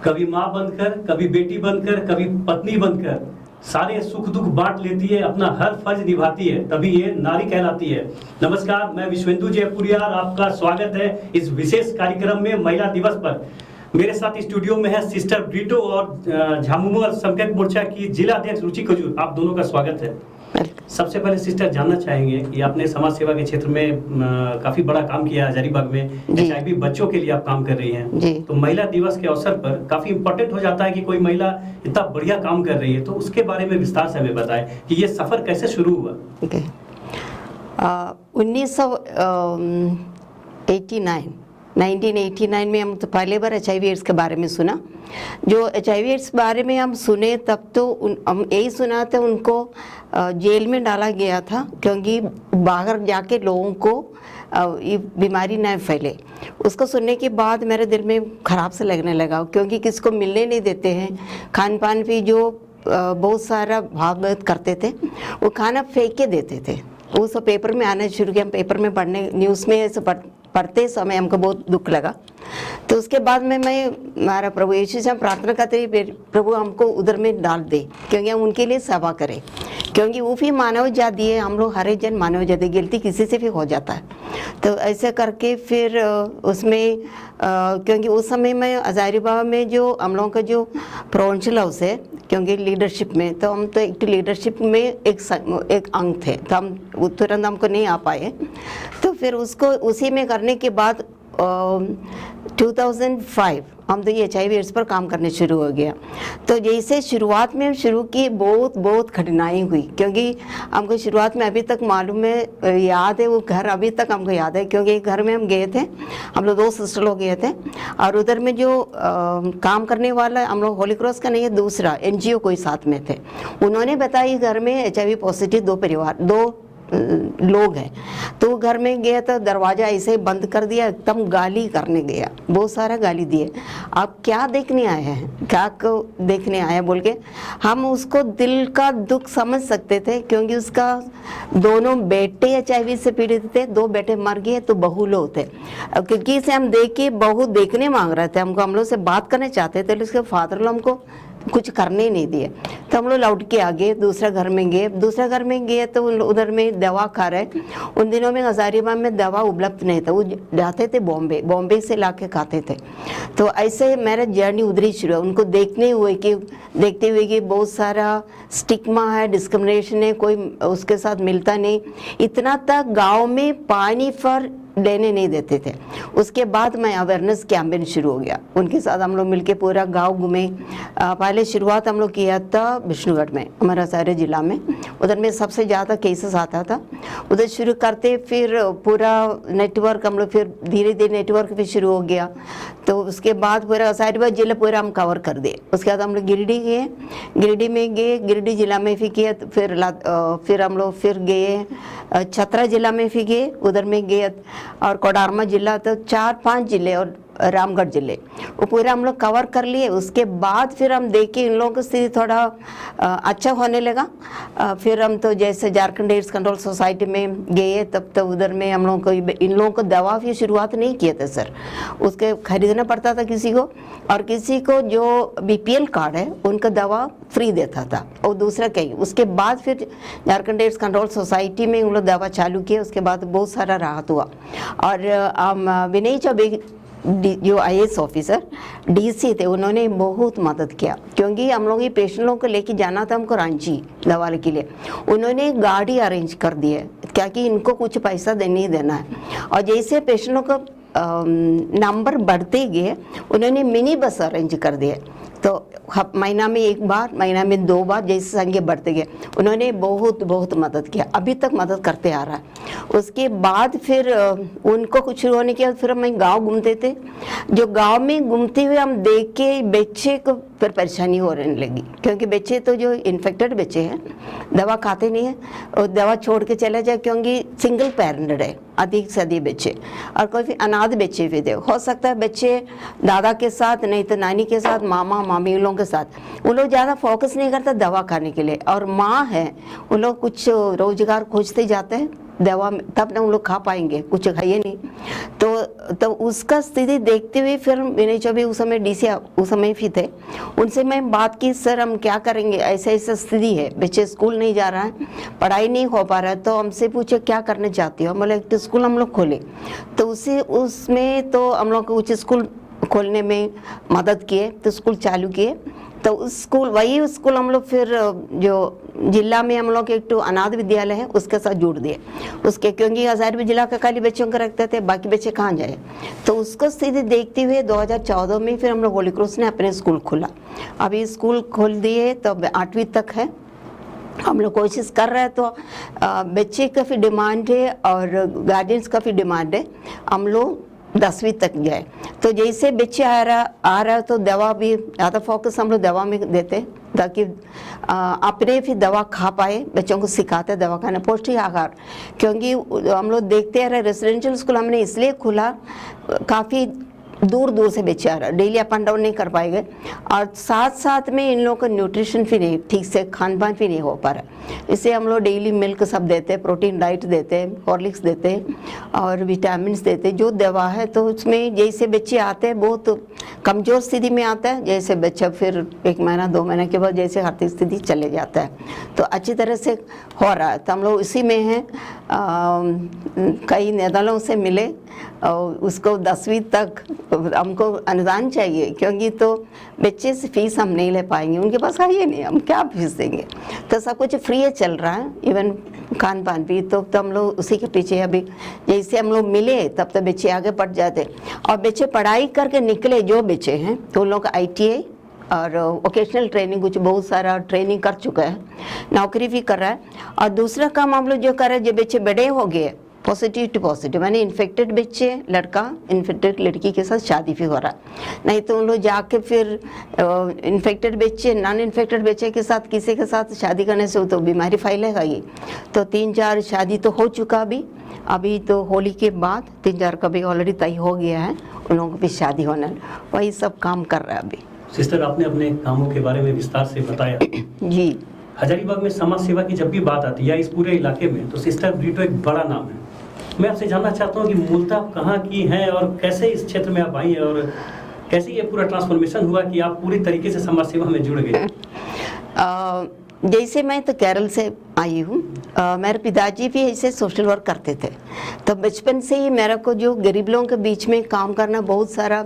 कभी माँ बनकर, कभी बेटी बनकर, कभी पत्नी बनकर सारे सुख दुख बांट लेती है, अपना हर फर्ज निभाती है, तभी ये नारी कहलाती है। नमस्कार, मैं विश्वेंदु जयपुरिया, आपका स्वागत है इस विशेष कार्यक्रम में महिला दिवस पर। मेरे साथ स्टूडियो में है सिस्टर ब्रिटो और झामुमो अल्पसंख्यक मोर्चा की जिला अध्यक्ष रुचि खजूर। आप दोनों का स्वागत है। सबसे पहले सिस्टर जानना चाहेंगे कि आपने समाज सेवा के क्षेत्र में काफी बड़ा काम किया है। हजारीबाग में HIV बच्चों के लिए आप काम कर रही हैं, तो महिला दिवस के अवसर पर काफी इम्पोर्टेंट हो जाता है कि कोई महिला इतना बढ़िया काम कर रही है, तो उसके बारे में विस्तार से हमें बताएं कि ये सफर कैसे शुरू हुआ। 1989 में हम तो पहले बार HIV एड्स के बारे में सुना। जो HIV एड्स बारे में हम सुने तब तो हम यही सुना था उनको जेल में डाला गया था, क्योंकि बाहर जाके लोगों को ये बीमारी न फैले। उसको सुनने के बाद मेरे दिल में ख़राब से लगने लगा, क्योंकि किसको मिलने नहीं देते हैं। खान पान भी जो बहुत सारा भागवत करते थे, वो खाना फेंक के देते थे। वो सब पेपर में आना शुरू किया। हम पेपर में पढ़ने, न्यूज़ में ऐसे पढ़ते समय हमको बहुत दुख लगा। तो उसके बाद में मैं हमारा प्रभु यीशु से प्रार्थना करते रही, प्रभु हमको उधर में डाल दे, क्योंकि हम उनके लिए सेवा करें, क्योंकि वो भी मानव जाति है। हम लोग हर एक जन मानव जाति, गलती किसी से भी हो जाता है। तो ऐसे करके फिर उसमें क्योंकि उस समय में हजारीबाग में जो हम लोगों का जो प्रोविंशियल हाउस है, क्योंकि लीडरशिप में तो हम तो एक लीडरशिप में एक अंग थे, तो हम तुरंत हमको नहीं आ पाए। तो फिर उसको उसी में करने के बाद 2005 हम तो ये HIV एड्स पर काम करने शुरू हो गया। तो जैसे शुरुआत में शुरू की, बहुत कठिनाई हुई, क्योंकि हमको शुरुआत में अभी तक मालूम है, याद है वो घर अभी तक हमको याद है, क्योंकि एक घर में हम गए थे, हम लोग 2 सिस्टर लोग गए थे। और उधर में जो काम करने वाला हम लोग होली क्रॉस का नहीं है, दूसरा NGO कोई साथ में थे। उन्होंने बताया घर में HIV पॉजिटिव 2 लोग हैं। तो घर में गया तो दरवाज़ा ऐसे ही बंद कर दिया, एकदम गाली करने गया, बहुत सारा गाली दिए। आप क्या देखने आए हैं, क्या को देखने आए बोल के। हम उसको दिल का दुख समझ सकते थे, क्योंकि उसका दोनों बेटे HIV से पीड़ित थे, 2 बेटे मर गए, तो बहू लोग थे। क्योंकि से हम देख के बहू देखने मांग रहे थे, हम लोग से बात करने चाहते थे, उसके फादर लोग हमको कुछ करने नहीं दिए। तो हम लोग लौट के आ गए, दूसरे घर में गए तो उधर में दवा खा रहे। उन दिनों में हजारीबाग में दवा उपलब्ध नहीं था, वो जाते थे बॉम्बे से ला के खाते थे। तो ऐसे मेरा जर्नी उधर ही शुरू है, उनको देखते हुए कि बहुत सारा स्टिग्मा है, डिस्क्रिमिनेशन है, कोई उसके साथ मिलता नहीं। इतना तक गाँव में पानी पर लेने नहीं देते थे। उसके बाद मैं अवेयरनेस कैंपेन शुरू हो गया, उनके साथ हम लोग मिलके पूरा गांव घूमे। पहले शुरुआत हम लोग किया था विष्णुगढ़ में, हमारा सारे जिला में, उधर में सबसे ज़्यादा केसेस आता था। उधर शुरू करते फिर पूरा नेटवर्क हम लोग, फिर धीरे धीरे नेटवर्क भी शुरू हो गया। तो उसके बाद पूरा हजारीबाग जिला पूरा हम कवर कर दिए। उसके बाद हम लोग गिरिडीह जिला में भी किया। फिर हम लोग फिर गए छतरा जिला में भी गए, उधर में गए, और कोडरमा जिला, तो 4-5 जिले और रामगढ़ जिले, वो पूरा हम लोग कवर कर लिए। उसके बाद फिर हम देखे इन लोगों की स्थिति थोड़ा अच्छा होने लगा। फिर हम तो जैसे झारखंड एड्स कंट्रोल सोसाइटी में गए, तब तो उधर में हम लोगों को इन लोगों को दवा भी शुरुआत नहीं किए थे सर, उसके खरीदना पड़ता था किसी को, और किसी को जो BPL कार्ड है उनका दवा फ्री देता था, और दूसरा कहीं। उसके बाद फिर झारखंड एड्स कंट्रोल सोसाइटी में उन लोग दवा चालू किए। उसके बाद बहुत सारा राहत हुआ। और विनय चौबे जो IAS ऑफिसर DC थे, उन्होंने बहुत मदद किया, क्योंकि हम लोग ये पेशेंट लोगों को लेके जाना था हमको रांची दवा के लिए। उन्होंने गाड़ी अरेंज कर दी है, क्या कि इनको कुछ पैसा नहीं देना है। और जैसे पेशेंटों का नंबर बढ़ते गए, उन्होंने मिनी बस अरेंज कर दिए। तो महीना में 1 बार, महीना में 2 बार, जैसे संख्या बढ़ते गए, उन्होंने बहुत मदद किया, अभी तक मदद करते आ रहा है। उसके बाद फिर उनको कुछ होने के बाद फिर हम गांव घूमते थे। जो गांव में घूमते हुए हम देख के बच्चे को फिर परेशानी होने लगी, क्योंकि बच्चे तो जो इन्फेक्टेड बच्चे हैं दवा खाते नहीं हैं, और दवा छोड़ के चले जाए, क्योंकि सिंगल पेरेंटेड है अधिक से अधिक बच्चे, और कोई अनाथ बच्चे भी थे। हो सकता है बच्चे दादा के साथ, नहीं तो नानी के साथ, मामा मामी उन लोगों के साथ, वो लोग ज़्यादा फोकस नहीं करते दवा खाने के लिए। और माँ है, उन लोग कुछ रोजगार खोजते जाते हैं, दवा तब ना उन लोग खा पाएंगे, कुछ खाइए नहीं। तो उसका स्थिति देखते हुए फिर मैंने जो भी उस समय डीसी उस समय भी थे, उनसे मैं बात की, सर हम क्या करेंगे, ऐसा ऐसा स्थिति है, बच्चे स्कूल नहीं जा रहा है, पढ़ाई नहीं हो पा रहा है। तो हमसे पूछे क्या करना चाहती हो, बोले एक स्कूल हम लोग खोले। तो उसमें तो हम लोग कुछ स्कूल खोलने में मदद किए, तो स्कूल चालू किए। तो उस स्कूल, वही स्कूल हम लोग फिर जो जिला में हम लोग एक तो अनाथ विद्यालय है उसके साथ जोड़ दिए उसके, क्योंकि हजारीबाग जिला का खाली बच्चों को रखते थे, बाकी बच्चे कहाँ जाए। तो उसको स्थिति देखते हुए 2014 में फिर हम लोग होली क्रॉस ने अपने स्कूल खोला। अभी स्कूल खोल दिए तो 8वीं तक है, हम लोग कोशिश कर रहे हैं। तो बच्चे का भी डिमांड है और गार्जियंस का भी डिमांड है, हम लोग 10वीं तक जाए। तो जैसे बच्चे आ रहा तो दवा भी ज़्यादा फोकस हम लोग दवा में देते, ताकि अपने भी दवा खा पाए, बच्चों को सिखाते दवा खाना, पौष्टिक आहार। क्योंकि हम लोग देखते रहे रेजिडेंशियल स्कूल हमने इसलिए खोला, काफ़ी दूर दूर से बच्चे आ रहे, डेली अप एंड डाउन नहीं कर पाएंगे, और साथ साथ में इन लोगों का न्यूट्रिशन भी नहीं ठीक से, खान पान भी नहीं हो पा रहा। इससे हम लोग डेली मिल्क सब देते, प्रोटीन डाइट देते, हॉर्लिक्स देते और विटामिन देते, जो दवा है। तो उसमें जैसे बच्चे आते हैं बहुत कमज़ोर स्थिति में आता है, जैसे बच्चा फिर 1 महीना 2 महीने के बाद जैसे आर्थिक स्थिति चले जाता है, तो अच्छी तरह से हो रहा है। तो हम लोग इसी में हैं, कई नेताओं से मिले और उसको 10वीं तक हमको अनुदान चाहिए, क्योंकि तो बच्चे से फीस हम नहीं ले पाएंगे, उनके पास है ही नहीं, हम क्या फीस देंगे। तो सब कुछ फ्री है चल रहा है, इवन खान पान भी। तो हम लोग उसी के पीछे अभी जैसे हम लोग मिले तब तो बच्चे आगे बढ़ जाते, और बच्चे पढ़ाई करके निकले जो बच्चे हैं तो उन लोग ITI और वोकेशनल ट्रेनिंग कुछ बहुत सारा ट्रेनिंग कर चुका है, नौकरी भी कर रहा है। और दूसरा काम हम लोग जो कर रहे हैं, जो बच्चे बड़े हो गए पॉजिटिव टू पॉजिटिव, यानी इन्फेक्टेड बच्चे लड़का इन्फेक्टेड लड़की के साथ शादी भी हो रहा है, नहीं तो उन लोग जाके फिर इन्फेक्टेड बच्चे नॉन इन्फेक्टेड बच्चे के साथ किसी के साथ शादी करने से तो बीमारी फैलेगा ही। तो 3-4 शादी तो हो चुका अभी तो होली के बाद 3-4 का भी ऑलरेडी तय हो गया है, उन लोगों को भी शादी होना है, वही सब काम कर रहा है अभी। सिस्टर, आपने अपने कामों के बारे में विस्तार से बताया। जी, हजारीबाग में समाज सेवा की जब भी बात आती है या इस पूरे इलाके में, तो सिस्टर ब्रिटो एक बड़ा नाम है। मैं आपसे जानना चाहता हूँ कि मूलतः आप कहाँ की हैं और कैसे इस क्षेत्र में आप आई हैं, और कैसे ये पूरा ट्रांसफॉर्मेशन हुआ कि आप पूरी तरीके से समाज सेवा में जुड़ गए। जैसे मैं तो केरल से आई हूँ, मेरे पिताजी भी ऐसे सोशल वर्क करते थे, तो बचपन से ही मेरा को जो गरीब लोगों के बीच में काम करना बहुत सारा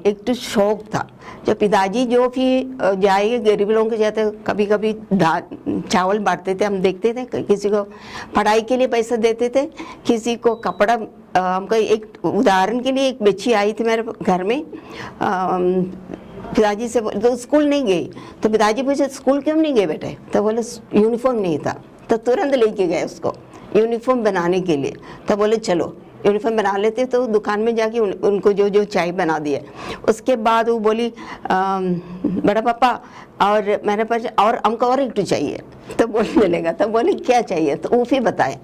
एक तो शौक था। जो पिताजी जो भी जाए गरीब लोगों के जाते, कभी कभी चावल बांटते थे, हम देखते थे, किसी को पढ़ाई के लिए पैसा देते थे, किसी को कपड़ा। हमको एक उदाहरण के लिए एक बच्ची आई थी मेरे घर में, पिताजी से तो स्कूल नहीं गई, तो पिताजी पूछे स्कूल क्यों नहीं गए बेटे, तो बोले यूनिफॉर्म नहीं था। तो तुरंत लेके गए उसको यूनिफॉर्म बनाने के लिए, तो बोले चलो यूनिफॉर्म बना लेते। तो दुकान में जाके उनको जो चाय बना दिए। उसके बाद वो बोली बड़ा पापा और मेरे पास और हमको और एक चाहिए, तो बोलने लगा। तो बोले क्या चाहिए, तो वो भी बताए।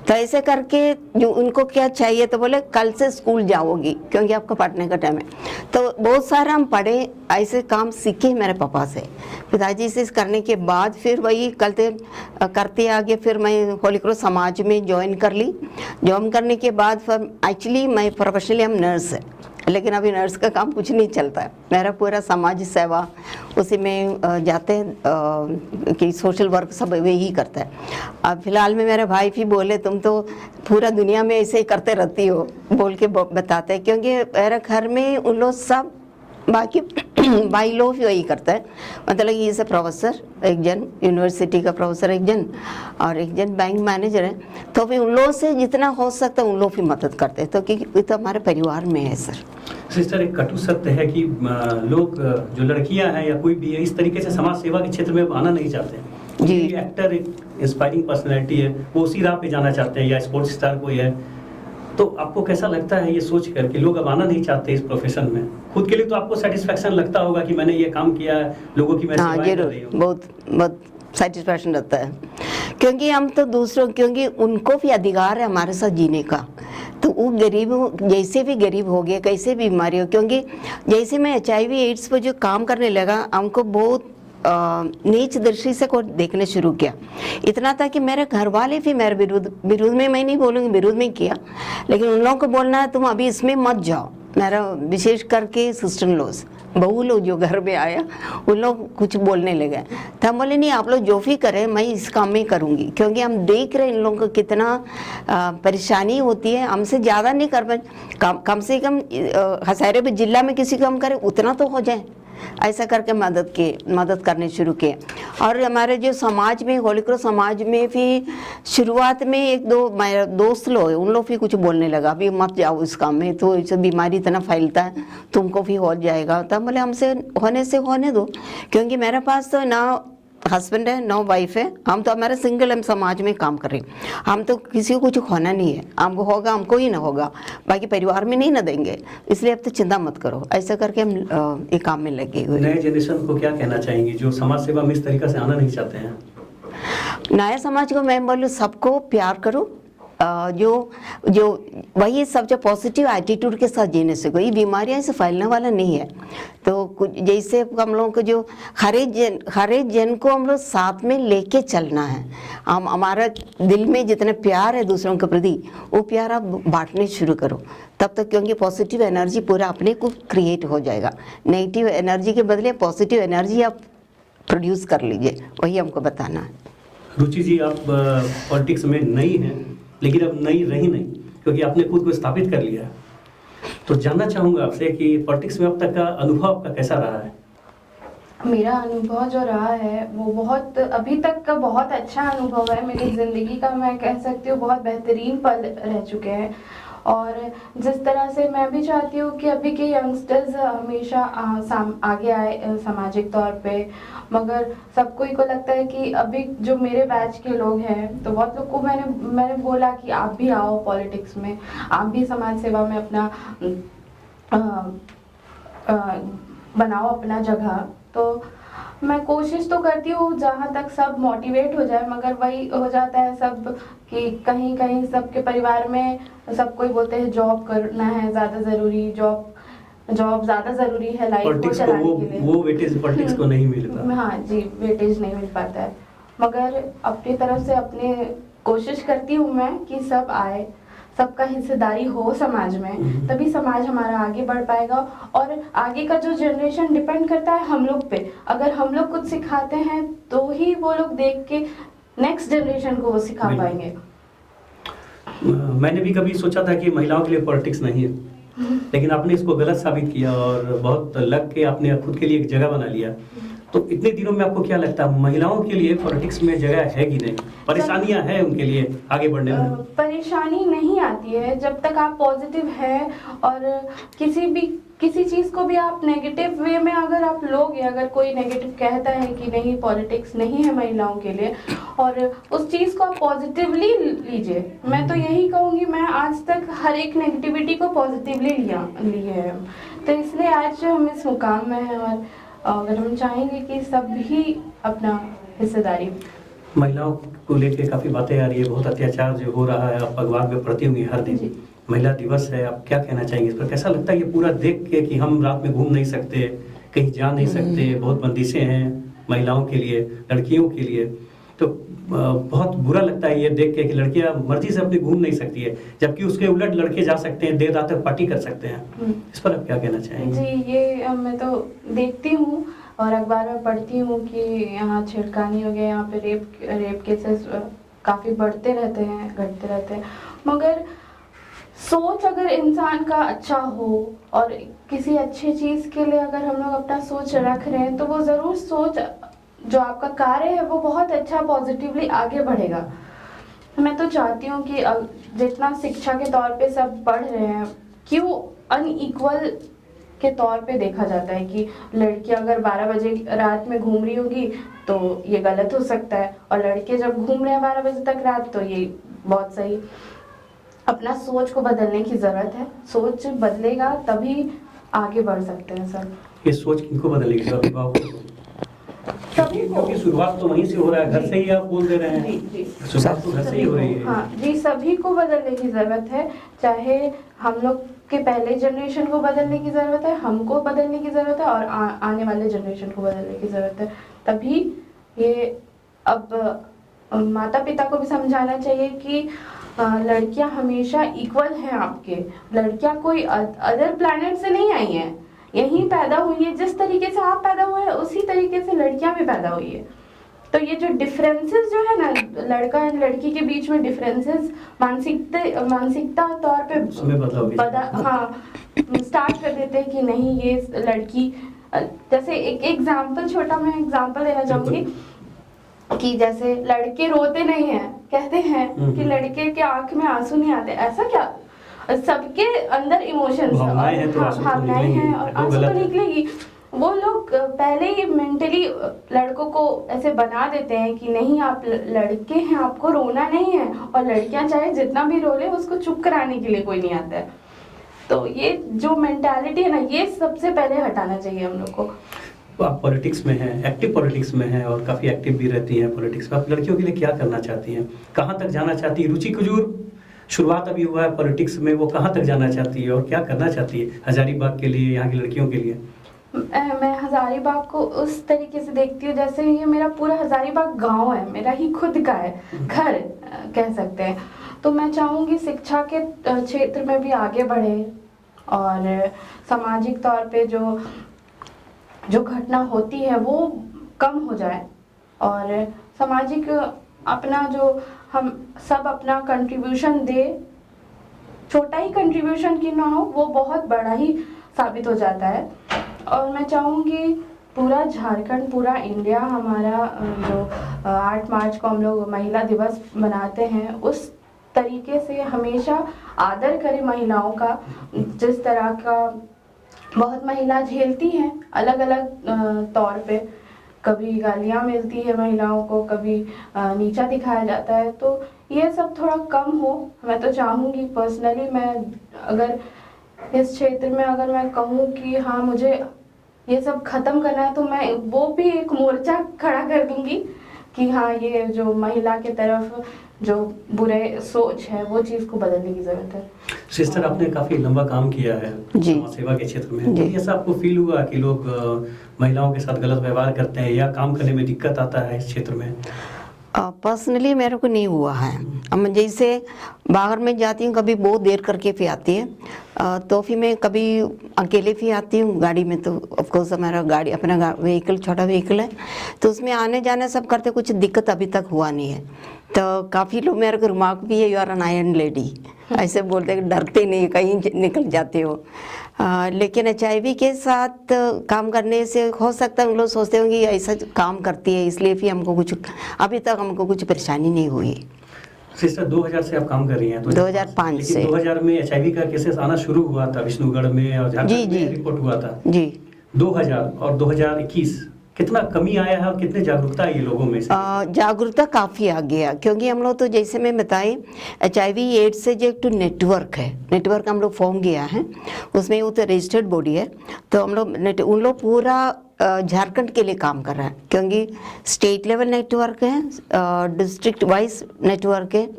तो ऐसे करके जो उनको क्या चाहिए, तो बोले कल से स्कूल जाओगी क्योंकि आपका पढ़ने का टाइम है। तो बहुत सारा हम पढ़े, ऐसे काम सीखे मेरे पापा से, पिताजी से करने के बाद फिर वही करते आगे। फिर मैं होली क्रॉस समाज में ज्वाइन कर ली। ज्वाइन करने के बाद फिर एक्चुअली मैं प्रोफेशनली हम नर्स है, लेकिन अभी नर्स का काम कुछ नहीं चलता है, मेरा पूरा समाज सेवा उसी में जाते हैं कि सोशल वर्क सब वे ही करता है। अब फिलहाल में मेरे भाई भी बोले तुम तो पूरा दुनिया में ऐसे ही करते रहती हो, बोल के बताते हैं, क्योंकि मेरे घर में उन लोग सब बाकी भाई लोग भी वही करता है। मतलब ये से प्रोफेसर एक जन, यूनिवर्सिटी का प्रोफेसर एक जन, और एक जन बैंक मैनेजर है। तो फिर उन लोगों से जितना हो सकता है उन लोग भी मदद करते हैं, तो क्योंकि तो हमारे परिवार में है सर। सिस्टर, एक कटु सत्य है कि लोग जो लड़कियां हैं या कोई भी है इस तरीके से समाज सेवा के क्षेत्र में आना नहीं चाहते जी। एक्टर एक इंस्पायरिंग पर्सनैलिटी है, वो उसी राह पे जाना चाहते हैं, या स्पोर्ट्स स्टार कोई है। तो आपको कैसा लगता है ये सोच कर कि लोग अब आना नहीं चाहते इस प्रोफेशन में? खुद के लिए तो आपको सेटिस्फैक्शन लगता होगा कि मैंने ये काम किया है, लोगों की मैं सेवाएं कर रही हूं। बहुत सेटिस्फैक्शन रहता है, क्योंकि हम तो दूसरों, क्योंकि उनको भी अधिकार है हमारे साथ जीने का। तो वो गरीब जैसे भी गरीब हो गया, कैसे भी बीमारी हो, क्योंकि जैसे मैं HIV AIDS पर जो काम करने लगा, हमको बहुत नीच दृष्टि से को देखने शुरू किया। इतना था कि मेरे घर वाले भी मेरे विरोध में, मैं नहीं बोलूँगी विरोध में किया, लेकिन उन लोगों को बोलना है तुम अभी इसमें मत जाओ। मेरा विशेष करके सिस्टर इन लॉज, बहू लोग जो घर में आया उन लोग कुछ बोलने लगे, तो हम बोले नहीं आप लोग जो भी करें मैं इस काम में करूँगी, क्योंकि हम देख रहे हैं इन लोगों को कितना परेशानी होती है। हमसे ज़्यादा नहीं कर पाए, कम से कम हजारे पे जिला में किसी काम करे उतना तो हो जाए, ऐसा करके मदद करने शुरू किए। और हमारे जो समाज में, होली क्रॉस समाज में भी शुरुआत में एक दो मेरे दोस्त लोग उन लोग भी कुछ बोलने लगा, अभी मत जाओ इस काम में, तो इसे बीमारी इतना फैलता है तुमको भी हो जाएगा। तब बोले हमसे होने से होने दो, क्योंकि मेरे पास तो ना हस्बैंड है ना वाइफ है, हम तो हमारे सिंगल हम समाज में काम कर रहे हैं, हम तो किसी को कुछ होना नहीं है, हमको होगा हमको ही ना होगा, बाकी परिवार में नहीं ना देंगे, इसलिए अब तो चिंता मत करो। ऐसा करके हम ये काम में लगे हुए। नए जनरेशन को क्या कहना चाहेंगी जो समाज सेवा में इस तरीका से आना नहीं चाहते हैं? नया समाज को मैं बोलूँ सबको प्यार करो, जो वही सब जो पॉजिटिव एटीट्यूड के साथ जीने से, कोई बीमारियां से फैलने वाला नहीं है। तो कुछ जैसे हम लोगों को जो हर एक जन को हम लोग साथ में लेके चलना है। हम हमारा दिल में जितना प्यार है दूसरों के प्रति वो प्यार आप बांटने शुरू करो, तब तक क्योंकि पॉजिटिव एनर्जी पूरा अपने को क्रिएट हो जाएगा। नेगेटिव एनर्जी के बदले पॉजिटिव एनर्जी आप प्रोड्यूस कर लीजिए, वही हमको बताना है। रुचि जी, आप पॉलिटिक्स में नई हैं, लेकिन अब नई रही नहीं, क्योंकि आपने खुद को स्थापित कर लिया। तो जानना चाहूँगा आपसे कि पॉलिटिक्स में अब तक का अनुभव आपका कैसा रहा है? मेरा अनुभव जो रहा है वो बहुत, अभी तक का बहुत अच्छा अनुभव है। मेरी ज़िंदगी का मैं कह सकती हूँ बहुत बेहतरीन पल रह चुके हैं। और जिस तरह से मैं भी चाहती हूँ कि अभी के यंगस्टर्स हमेशा आगे आए सामाजिक तौर पे, मगर सबको ही को लगता है कि अभी जो मेरे बैच के लोग हैं, तो बहुत लोग को मैंने बोला कि आप भी आओ पॉलिटिक्स में, आप भी समाज सेवा में अपना बनाओ अपना जगह। तो मैं कोशिश तो करती हूँ जहाँ तक सब मोटिवेट हो जाए, मगर वही हो जाता है सब कि कहीं कहीं सबके परिवार में सब कोई बोलते हैं जॉब करना है ज़्यादा ज़रूरी, जॉब ज़्यादा ज़रूरी है लाइफ को चलाने के लिए। वो वेटेज पॉलिटिक्स को नहीं मिलता। हाँ जी, वेटेज नहीं मिल पाता है, मगर अपनी तरफ से अपने कोशिश करती हूँ मैं कि सब आए, सबका हिस्सेदारी हो समाज में, तभी समाज हमारा आगे बढ़ पाएगा। और आगे का जो जनरेशन डिपेंड करता है हम लोग पे। अगर हम लोग कुछ सिखाते हैं तो ही वो लोग देख के नेक्स्ट जनरेशन को वो सिखा पाएंगे। मैंने भी कभी सोचा था कि महिलाओं के लिए पॉलिटिक्स नहीं है, लेकिन आपने इसको गलत साबित किया और बहुत लग के आपने खुद के लिए एक जगह बना लिया। तो इतने दिनों में आपको क्या लगता है महिलाओं के लिए पॉलिटिक्स में जगह है कि नहीं? परेशानियां हैं उनके लिए आगे बढ़ने में? परेशानी नहीं आती है जब तक आप पॉजिटिव है, और किसी चीज़ को भी आप नेगेटिव वे में अगर आप लोगे, अगर कोई नेगेटिव कहता है कि नहीं पॉलिटिक्स नहीं है महिलाओं के लिए, और उस चीज़ को आप पॉजिटिवली लीजिए। मैं तो यही कहूँगी, मैं आज तक हर एक नेगेटिविटी को पॉजिटिवली लिए है, तो इसलिए आज हम इस मुकाम में हैं। और अगर हम चाहेंगे कि सभी अपना हिस्सेदारी। महिलाओं को लेकर काफ़ी बातें आ रही है, बहुत अत्याचार जो हो रहा है, आप अखबार में पढ़ती होंगी हर दिन। महिला दिवस है, आप क्या कहना चाहेंगे इस पर? कैसा लगता है ये पूरा देख के कि हम रात में घूम नहीं सकते, कहीं जा नहीं सकते, बहुत बंदिशें हैं महिलाओं के लिए, लड़कियों के लिए, तो बहुत बुरा लगता है ये देख के कि लड़कियां मर्जी से अपनी घूम नहीं सकती है, जबकि उसके उलट लड़के जा सकते हैं, देर रात तक पार्टी कर सकते हैं। इस पर आप क्या कहना चाहेंगे? जी, ये मैं तो देखती हूँ और अखबार में पढ़ती हूँ कि यहाँ छिड़कानी हो गया, यहाँ पे रेप केसेस काफ़ी बढ़ते रहते हैं, घटते रहते हैं। मगर सोच अगर इंसान का अच्छा हो और किसी अच्छी चीज़ के लिए अगर हम लोग अपना सोच रख रहे हैं, तो वो ज़रूर सोच जो आपका कार्य है वो बहुत अच्छा पॉजिटिवली आगे बढ़ेगा। मैं तो चाहती हूँ कि जितना शिक्षा के तौर पे सब पढ़ रहे हैं, क्यों अनइक्वल के तौर पे देखा जाता है कि लड़की अगर 12 बजे रात में घूम रही होगी तो ये गलत हो सकता है, और लड़के जब घूम रहे हैं 12 बजे तक रात तो ये बहुत सही। अपना सोच को बदलने की ज़रूरत है, सोच बदलेगा तभी आगे बढ़ सकते हैं सब। ये सोच किनको बदलेगी? अभिभावकों को? सभी को। क्योंकि शुरुआत तो वहीं से हो रहा है, घर से ही आप बोल दे रहे जी हैं। जी शुरुआत तो घर से ही हो रही है। हाँ जी, सभी को बदलने की ज़रूरत है। चाहे हम लोग के पहले जनरेशन को बदलने की ज़रूरत है, हमको बदलने की ज़रूरत है, और आने वाले जनरेशन को बदलने की ज़रूरत है। तभी ये अब माता पिता को भी समझाना चाहिए कि लड़कियां हमेशा इक्वल हैं आपके। लड़कियां कोई अदर प्लैनेट से नहीं आई हैं, यहीं पैदा हुई है। जिस तरीके से आप पैदा हुए हैं उसी तरीके से लड़कियां भी पैदा हुई है। तो ये जो डिफरेंसेस जो है ना, लड़का एंड लड़की के बीच में डिफरेंसेस मानसिकता तौर पे उसमें बदलाव हाँ स्टार्ट कर देते हैं कि नहीं ये लड़की, जैसे एक एग्जांपल, छोटा मैं एग्जांपल देना चाहूंगी कि जैसे लड़के रोते नहीं हैं, कहते हैं कि लड़के के आंख में आंसू नहीं आते। ऐसा क्या? सबके अंदर इमोशंस भावनाएं हैं तो आंसू तो भावनाएं निकलेंगी, हैं और वो आंसू तो गलत है। निकलेगी। वो लोग पहले ही मेंटली लड़कों को ऐसे बना देते हैं कि नहीं आप लड़के हैं, आपको रोना नहीं है, और लड़कियां चाहे जितना भी रो ले उसको चुप कराने के लिए कोई नहीं आता है। तो ये जो मेंटालिटी है ना, ये सबसे पहले हटाना चाहिए हम लोग को। तो आप पॉलिटिक्स में हैं, एक्टिव पॉलिटिक्स में हैं और काफ़ी एक्टिव भी रहती हैं पॉलिटिक्स में। आप लड़कियों के लिए क्या करना चाहती हैं, कहाँ तक जाना चाहती हैं? रुचि कुजूर शुरुआत अभी हुआ है पॉलिटिक्स में, वो कहाँ तक जाना चाहती है और क्या करना चाहती है हजारीबाग के लिए, यहाँ की लड़कियों के लिए? मैं हजारीबाग को उस तरीके से देखती हूँ जैसे ये मेरा पूरा हजारीबाग गांव है, मेरा ही खुद का है, घर कह सकते हैं। तो मैं चाहूँगी शिक्षा के क्षेत्र में भी आगे बढ़े और सामाजिक तौर पे जो घटना होती है वो कम हो जाए, और सामाजिक अपना जो हम सब अपना कंट्रीब्यूशन दे, छोटा ही कंट्रीब्यूशन क्यों ना हो, वो बहुत बड़ा ही साबित हो जाता है। और मैं चाहूँगी पूरा झारखंड, पूरा इंडिया हमारा जो 8 मार्च को हम लोग महिला दिवस मनाते हैं, उस तरीके से हमेशा आदर करें महिलाओं का। जिस तरह का बहुत महिला झेलती हैं अलग अलग तौर पे, कभी गालियाँ मिलती है महिलाओं को, कभी नीचा दिखाया जाता है, तो ये सब थोड़ा कम हो। मैं तो चाहूँगी पर्सनली, मैं अगर इस क्षेत्र में अगर मैं कहूँ कि हाँ मुझे ये सब खत्म करना है, तो मैं वो भी एक मोर्चा खड़ा कर दूंगी कि हाँ ये जो महिला के तरफ जो बुरे सोच है वो चीज़ को बदलने की ज़रूरत है। सिस्टर, आपने काफ़ी लंबा काम किया है जी। समाज सेवा के क्षेत्र में, जी। तो ऐसा आपको फील हुआ कि लोग महिलाओं के साथ गलत व्यवहार करते हैं या काम करने में दिक्कत आता है इस क्षेत्र में? पर्सनली मेरे को नहीं हुआ है। अब जैसे बाहर में जाती हूँ, कभी बहुत देर करके भी आती है, तो फिर मैं कभी अकेले भी आती हूँ गाड़ी में, तो ऑफकोर्स हमारा गाड़ी अपना व्हीकल, छोटा व्हीकल है, तो उसमें आने जाने सब करते, कुछ दिक्कत अभी तक हुआ नहीं है। तो काफ़ी लोग मेरे को रिमार्क भी है, you are an iron lady, ऐसे बोलते हैं, डरते नहीं, कहीं निकल जाते हो। लेकिन HIV के साथ काम करने से हो सकता है उन लोग सोचते होंगे ऐसा काम करती है, इसलिए भी हमको कुछ, अभी तक हमको कुछ परेशानी नहीं हुई। सिस्टर, 2000 से आप काम कर रही हैं? 2005 से। 2000 में HIV का केसेस आना शुरू हुआ था विष्णुगढ़ में और झारखंड में रिपोर्ट हुआ था जी। 2000 और 2021 कितना कमी आया है और कितने जागरूकता है ये लोगों में से? जागरूकता काफ़ी आ गया, क्योंकि हम लोग तो जैसे मैं बताई HIV एड्स से जो एक तो नेटवर्क है, नेटवर्क हम लोग फॉर्म किया है, उसमें वो तो रजिस्टर्ड बॉडी है, तो हम लोग उन लोग पूरा झारखंड के लिए काम कर रहा है, क्योंकि स्टेट लेवल नेटवर्क है, डिस्ट्रिक्ट वाइज नेटवर्क है,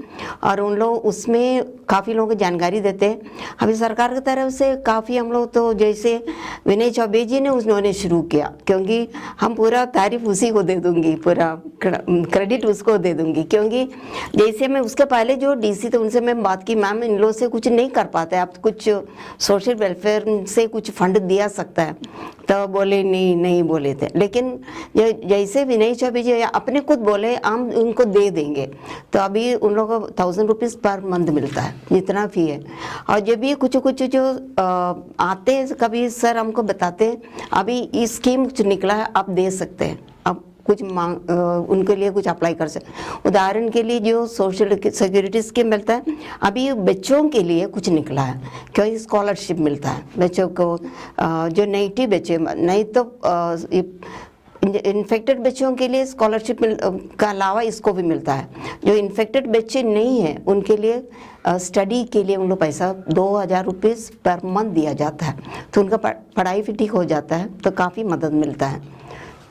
और उन लोग उसमें काफ़ी लोगों को जानकारी देते हैं। अभी सरकार की तरफ से काफ़ी हम लोग तो जैसे विनय चौबे जी ने उन्होंने शुरू किया, क्योंकि हम पूरा तारीफ उसी को दे दूंगी, पूरा क्रेडिट उसको दे दूंगी, क्योंकि जैसे मैं उसके पहले जो DC थे उनसे मैं बात की, मैम इन लोग से कुछ नहीं कर पाते, आप कुछ सोशल वेलफेयर से कुछ फंड दिया सकता है, तो बोले नहीं बोले थे। लेकिन जैसे विनय चौबे जी अपने खुद बोले हम उनको दे देंगे, तो अभी उन लोगों को 1000 रुपीज़ पर मंथ मिलता है, जितना फी है। और जब भी कुछ जो आते हैं, कभी सर हमको बताते हैं अभी ये स्कीम कुछ निकला है, आप दे सकते हैं, आप कुछ मांग उनके लिए कुछ अप्लाई कर सकते। उदाहरण के लिए जो सोशल सिक्योरिटी स्कीम मिलता है, अभी बच्चों के लिए कुछ निकला है, क्योंकि स्कॉलरशिप मिलता है बच्चों को, जो नेटिव बच्चे, नहीं तो इन्फेक्टेड बच्चों के लिए स्कॉलरशिप का अलावा इसको भी मिलता है। जो इन्फेक्टेड बच्चे नहीं हैं उनके लिए स्टडी के लिए उन लोग पैसा 2000 रुपीज़ पर मंथ दिया जाता है, तो उनका पढ़ाई भी ठीक हो जाता है, तो काफ़ी मदद मिलता है।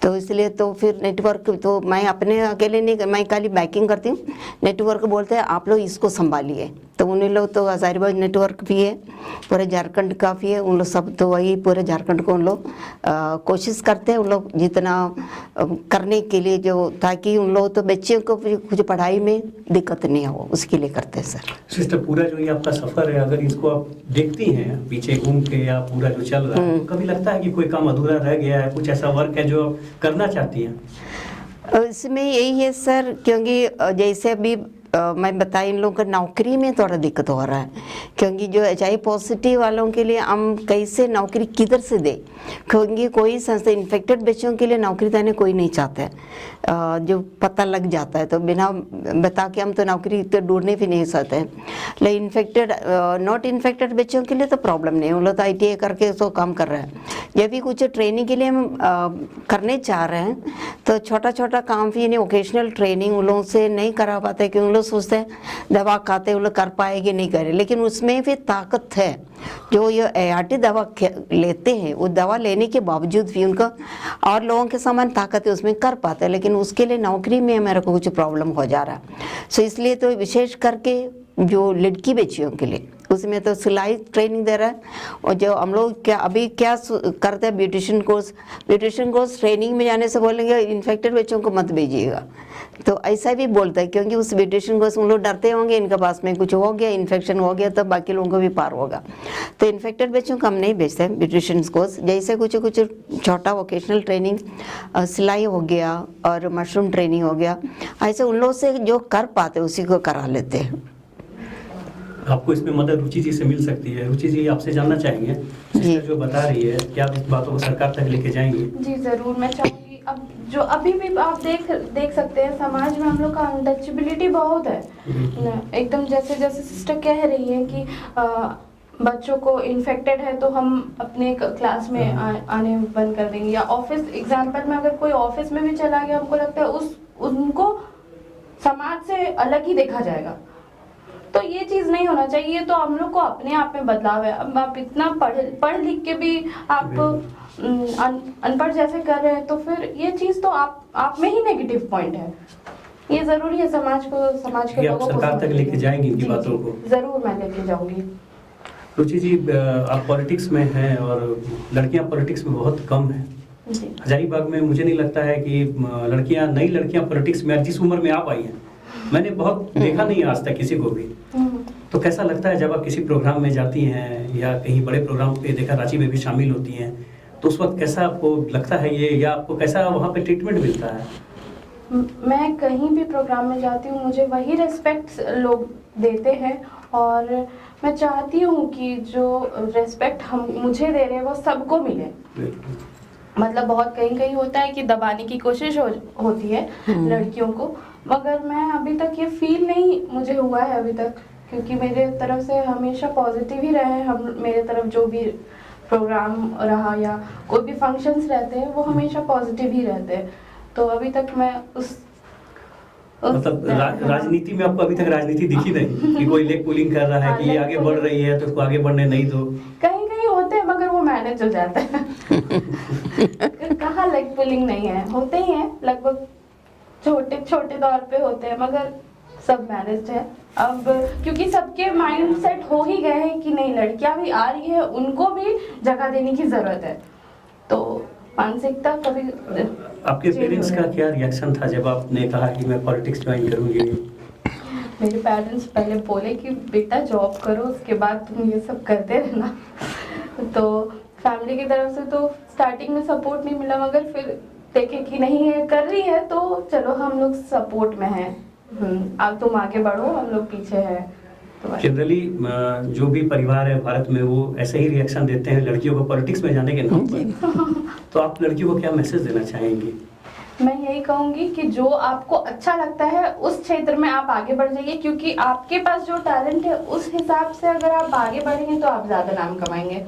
तो इसलिए तो फिर नेटवर्क तो मैं अपने अकेले नहीं, मैं खाली बैकिंग करती हूँ। नेटवर्क बोलते हैं आप लोग इसको संभालिए, तो उन लोग तो हजारीबाग नेटवर्क भी है, पूरे झारखंड का भी है, उन लोग सब तो वही पूरे झारखंड को उन लोग कोशिश करते हैं, उन लोग जितना करने के लिए जो, ताकि उन लोग तो बच्चों को भी कुछ पढ़ाई में दिक्कत नहीं हो, उसके लिए करते हैं सर। सिस्टर, पूरा जो ये आपका सफर है, अगर इसको आप देखती हैं पीछे घूम के या पूरा जो चल रहा है, तो कभी लगता है कि कोई काम अधूरा रह गया है, कुछ ऐसा वर्क है जो आप करना चाहती हैं? इसमें यही है सर, क्योंकि जैसे अभी मैं बताई, इन लोगों को नौकरी में थोड़ा दिक्कत हो रहा है, क्योंकि जो HIV पॉजिटिव वालों के लिए हम कैसे नौकरी किधर से दे, क्योंकि कोई संस्था इन्फेक्टेड बच्चों के लिए नौकरी देने कोई नहीं चाहता है, जो पता लग जाता है तो बिना बता के हम तो नौकरी तो ढूंढने भी नहीं सकते हैं। लेकिन इन्फेक्टेड नॉट इन्फेक्टेड बच्चों के लिए तो प्रॉब्लम नहीं, उन लोग तो ITI करके उसको काम कर रहे हैं। जब भी कुछ ट्रेनिंग के लिए हम करने चाह रहे हैं, तो छोटा छोटा काम भी, यानी ओकेशनल ट्रेनिंग उन लोगों से नहीं करा पाते, क्योंकि उन लोग सोचते हैं दवा खाते वो लोग कर पाएंगे, नहीं करे, लेकिन उसमें भी ताकत है। जो ये ART दवा लेते हैं, वो दवा लेने के बावजूद भी उनका और लोगों के समान ताकत है, उसमें कर पाते हैं, लेकिन उसके लिए नौकरी में मेरे को कुछ प्रॉब्लम हो जा रहा है। सो इसलिए तो विशेष करके जो लड़की बच्चियों के लिए उसमें तो सिलाई ट्रेनिंग दे रहा है, और जो हम लोग क्या अभी क्या करते हैं, ब्यूटिशियन कोर्स ट्रेनिंग में जाने से बोलेंगे इन्फेक्टेड बच्चों को मत भेजिएगा, तो ऐसा भी बोलता है, क्योंकि उस ब्यूटिशियन कोर्स उन लोग डरते होंगे इनके पास में कुछ हो गया, इन्फेक्शन हो गया तो बाकी लोगों को भी पार होगा, तो इन्फेक्टेड बच्चों को हम नहीं भेजते हैं ब्यूटिशियन कोर्स। जैसे कुछ छोटा वोकेशनल ट्रेनिंग, सिलाई हो गया और मशरूम ट्रेनिंग हो गया, ऐसे उन लोग से जो कर पाते उसी को करा लेते हैं। आपको इसमें मदद रुचि जी से मिल सकती है। रुचि जी, आपसे जानना चाहेंगे, सिस्टर जो बता रही है, क्या आप इस बातों को सरकार तक लेके जाएंगे? जी ज़रूर, मैं चाहूँगी। अब जो अभी भी आप देख सकते हैं, समाज में हम लोग का अनटचेबिलिटी बहुत है एकदम। जैसे जैसे सिस्टर कह रही है कि बच्चों को इन्फेक्टेड है तो हम अपने क्लास में आने बंद कर देंगे, या ऑफिस एग्जाम्पल में अगर कोई ऑफिस में भी चला गया, हमको लगता है उनको समाज से अलग ही देखा जाएगा, तो ये चीज़ नहीं होना चाहिए। तो हम लोग को अपने आप में बदलाव है। अब आप इतना पढ़ लिख के भी आप अनपढ़ जैसे कर रहे हैं, तो फिर ये चीज़ तो आप में ही नेगेटिव पॉइंट है। ये जरूरी है समाज के लोगों को सरकार तक लेके जाएंगे इनकी बातों को? जरूर मैं लेके जाऊंगी। रुचि जी, आप पॉलिटिक्स में हैं और लड़कियां पॉलिटिक्स में बहुत कम हैं। हजारीबाग में मुझे नहीं लगता है कि नई लड़कियां पॉलिटिक्स में जिस उम्र में आप आई हैं, मैंने बहुत देखा नहीं आज तक किसी को भी। तो कैसा लगता है जब आप किसी प्रोग्राम में जाती हैं या कहीं बड़े प्रोग्राम पे, देखा रांची में भी शामिल होती हैं, तो उस वक्त कैसा आपको लगता है ये, या आपको कैसा वहाँ पे ट्रीटमेंट मिलता है? मैं कहीं भी प्रोग्राम में जाती हूँ, मुझे वही रिस्पेक्ट लोग देते हैं, और मैं चाहती हूँ कि जो रिस्पेक्ट हम मुझे दे रहे हैं वो सबको मिले। मतलब बहुत कहीं होता है कि दबाने की कोशिश होती है लड़कियों को, मगर मैं अभी तक ये फील नहीं मुझे हुआ है अभी तक, क्योंकि मेरे तरफ से हमेशा पॉजिटिव ही रहे। हम मेरे तरफ जो भी प्रोग्राम रहा या कोई भी फंक्शंस रहते हैं वो हमेशा पॉजिटिव ही रहते हैं। तो अभी तक मैं मतलब राजनीति में आपको अभी तक राजनीति दिखी नहीं कि कोई लेग पुलिंग कर रहा है कि ये आगे बढ़ रही है तो उसको आगे बढ़ने नहीं दो? कहीं होते हैं, मगर वो मैनेज हो जाता है। कहाँ लेग पुलिंग नहीं है, होते ही हैं, लगभग छोटे तौर पे होते हैं, मगर सब मैनेज है। अब क्योंकि सबके माइंड सेट हो ही गए हैं कि नहीं, लड़कियां भी आ रही है, उनको भी जगह देने की जरूरत है, तो मानसिकता कभी। आपके पेरेंट्स का क्या रिएक्शन था जब आपने कहा कि मैं पॉलिटिक्स ज्वाइन करूंगी? मेरे पेरेंट्स पहले बोले कि बेटा जॉब करो, उसके बाद तुम ये सब करते रहना। तो फैमिली की तरफ से तो स्टार्टिंग में सपोर्ट नहीं मिला, मगर फिर देखे कि नहीं है कर रही है तो चलो हम लोग सपोर्ट में हैं, अब तुम आगे बढ़ो, हम लोग पीछे हैं। तो जनरली जो भी परिवार है भारत में वो ऐसे ही रिएक्शन देते हैं लड़कियों को पॉलिटिक्स में जाने के नाम पर। तो आप लड़कियों को क्या मैसेज देना चाहेंगी? मैं यही कहूंगी कि जो आपको अच्छा लगता है उस क्षेत्र में आप आगे बढ़ जाइए, क्योंकि आपके पास जो टैलेंट है उस हिसाब से अगर आप आगे बढ़ेंगे तो आप ज्यादा नाम कमाएंगे।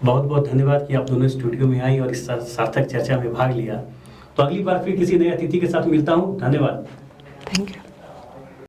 बहुत बहुत धन्यवाद कि आप दोनों स्टूडियो में आई और इस सार्थक चर्चा में भाग लिया। तो अगली बार फिर किसी नए अतिथि के साथ मिलता हूँ। धन्यवाद। Thank you.